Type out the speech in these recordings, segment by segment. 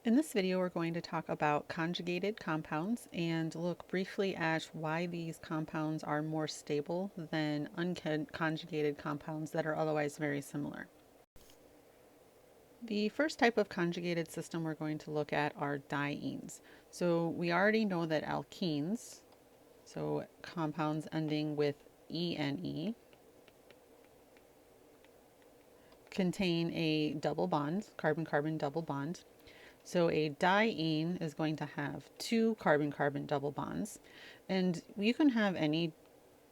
In this video, we're going to talk about conjugated compounds and look briefly at why these compounds are more stable than unconjugated compounds that are otherwise very similar. The first type of conjugated system we're going to look at are dienes. So we already know that alkenes, so compounds ending with ene, contain a double bond, carbon-carbon double bond. So a diene is going to have two carbon-carbon double bonds, and you can have any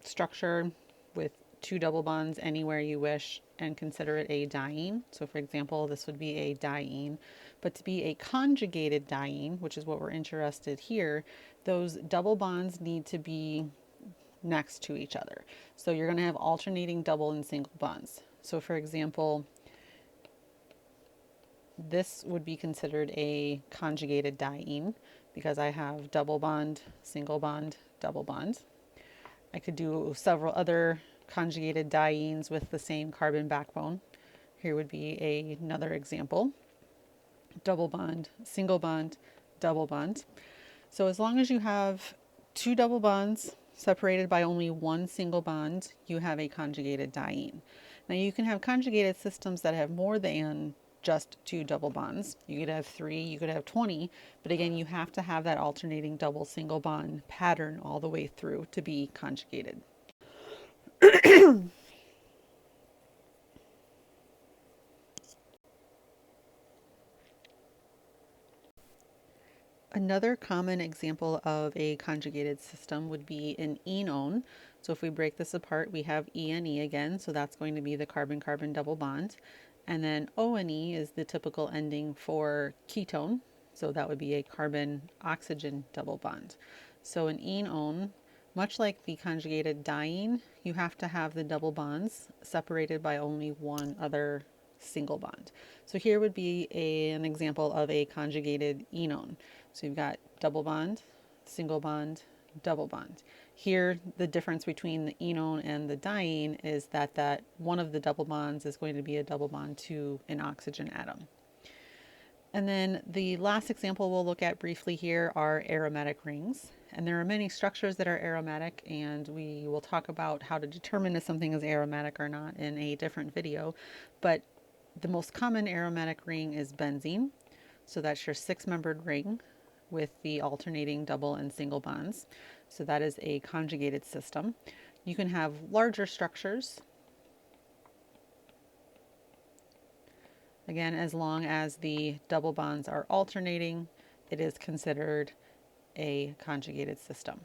structure with two double bonds anywhere you wish and consider it a diene. So for example, this would be a diene, but to be a conjugated diene, which is what we're interested here, those double bonds need to be next to each other. So you're going to have alternating double and single bonds. So for example, this would be considered a conjugated diene because I have double bond, double bond. I could do several other conjugated dienes with the same carbon backbone. Here would be another example. Double bond, double bond. So as long as you have two double bonds separated by only one single bond, you have a conjugated diene. Now you can have conjugated systems that have more than just two double bonds. You could have 3, you could have 20, but again, you have to have that alternating double single bond pattern all the way through to be conjugated. Another common example of a conjugated system would be an enone. So if we break this apart, we have ene again, so that's going to be the carbon-carbon double bond. And then one is the typical ending for ketone, so that would be a carbon-oxygen double bond. So an enone, much like the conjugated diene, you have to have the double bonds separated by only one other single bond. So here would be an example of a conjugated enone. So you've got double bond, single bond, double bond. Here, the difference between the enone and the diene is that one of the double bonds is going to be a double bond to an oxygen atom. And then the last example we'll look at briefly here are aromatic rings. And there are many structures that are aromatic, and we will talk about how to determine if something is aromatic or not in a different video. But the most common aromatic ring is benzene. So that's your 6-membered ring with the alternating double and single bonds. So that is a conjugated system. You can have larger structures. Again, as long as the double bonds are alternating, it is considered a conjugated system.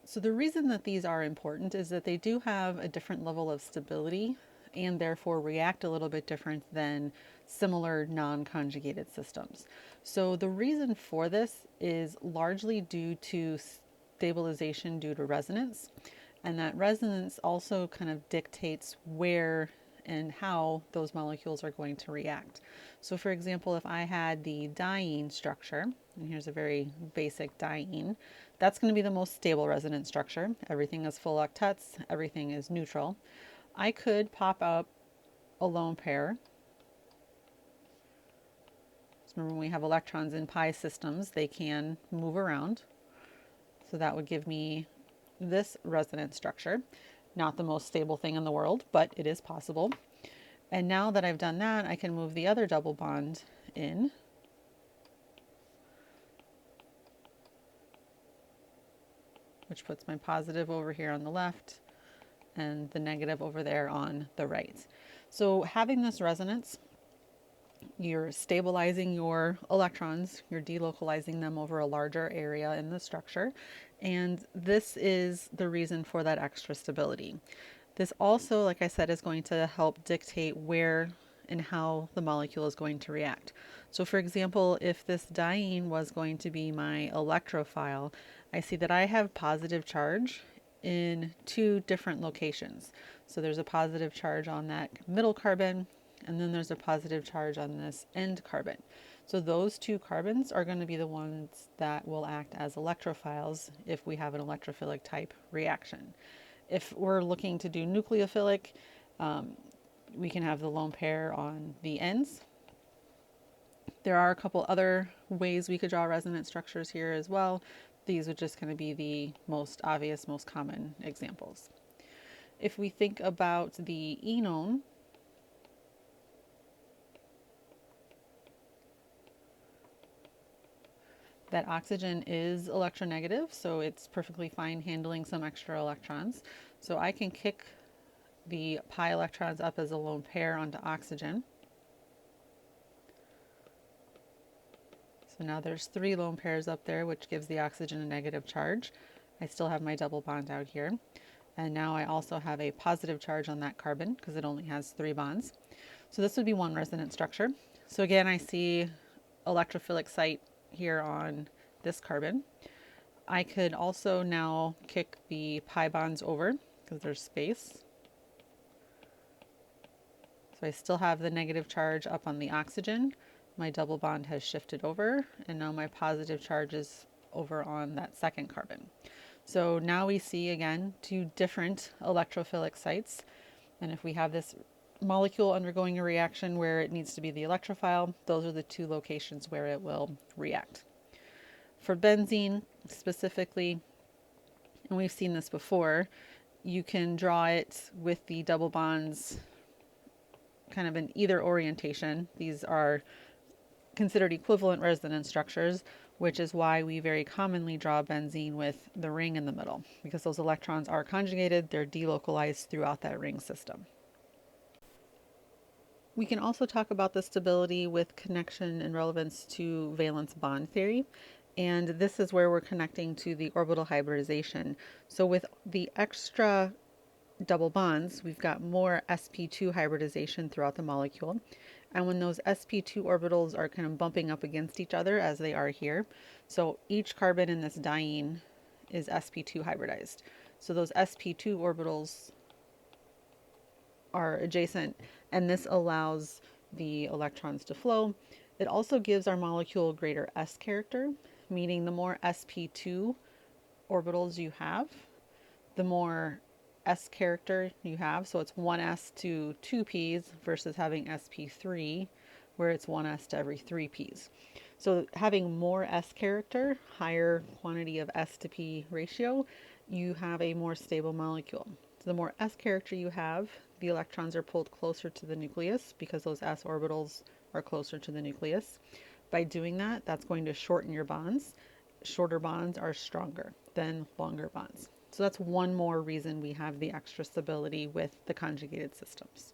So the reason that these are important is that they do have a different level of stability and therefore react a little bit different than similar non-conjugated systems. So the reason for this is largely due to stabilization due to resonance, and that resonance also kind of dictates where and how those molecules are going to react. So for example, if I had the diene structure, and here's a very basic diene, that's going to be the most stable resonance structure. Everything is full octets, everything is neutral. I could pop up a lone pair. So remember, when we have electrons in pi systems, they can move around. So that would give me this resonance structure. Not the most stable thing in the world, but it is possible. And now that I've done that, I can move the other double bond in. Which puts my positive over here on the left and the negative over there on the right. So having this resonance, you're stabilizing your electrons, you're delocalizing them over a larger area in the structure, and this is the reason for that extra stability. This also, like I said, is going to help dictate where and how the molecule is going to react. So for example, if this diene was going to be my electrophile, I see that I have positive charge in 2 different locations. So there's a positive charge on that middle carbon, and then there's a positive charge on this end carbon. So those 2 carbons are going to be the ones that will act as electrophiles if we have an electrophilic type reaction. If we're looking to do nucleophilic, We can have the lone pair on the ends. There are a couple other ways we could draw resonance structures here as well. These would just kind of be the most obvious, most common examples. If we think about the enone, that oxygen is electronegative, so it's perfectly fine handling some extra electrons. So I can kick the pi electrons up as a lone pair onto oxygen. So now there's 3 lone pairs up there, which gives the oxygen a negative charge. I still have my double bond out here. And now I also have a positive charge on that carbon because it only has 3 bonds. So this would be one resonance structure. So again, I see electrophilic site here on this carbon. I could also now kick the pi bonds over because there's space. So I still have the negative charge up on the oxygen. My double bond has shifted over, and now my positive charge is over on that second carbon. So now we see again 2 different electrophilic sites. And if we have this molecule undergoing a reaction where it needs to be the electrophile, those are the 2 locations where it will react. For benzene specifically, and we've seen this before, you can draw it with the double bonds kind of in either orientation. These are considered equivalent resonance structures, which is why we very commonly draw benzene with the ring in the middle, because those electrons are conjugated, they're delocalized throughout that ring system. We can also talk about the stability with connection and relevance to valence bond theory. And this is where we're connecting to the orbital hybridization. So with the extra double bonds, we've got more sp2 hybridization throughout the molecule. And when those sp2 orbitals are kind of bumping up against each other, as they are here, so each carbon in this diene is sp2 hybridized. So those sp2 orbitals are adjacent, and this allows the electrons to flow. It also gives our molecule greater s character, meaning the more sp2 orbitals you have, the more s character you have. So it's 1s to 2 p's versus having sp3 where it's 1s to every 3 p's. So having more s character, higher quantity of s to p ratio, you have a more stable molecule. So the more s character you have, the electrons are pulled closer to the nucleus because those s orbitals are closer to the nucleus. By doing that, that's going to shorten your bonds. Shorter bonds are stronger than longer bonds. So that's one more reason we have the extra stability with the conjugated systems.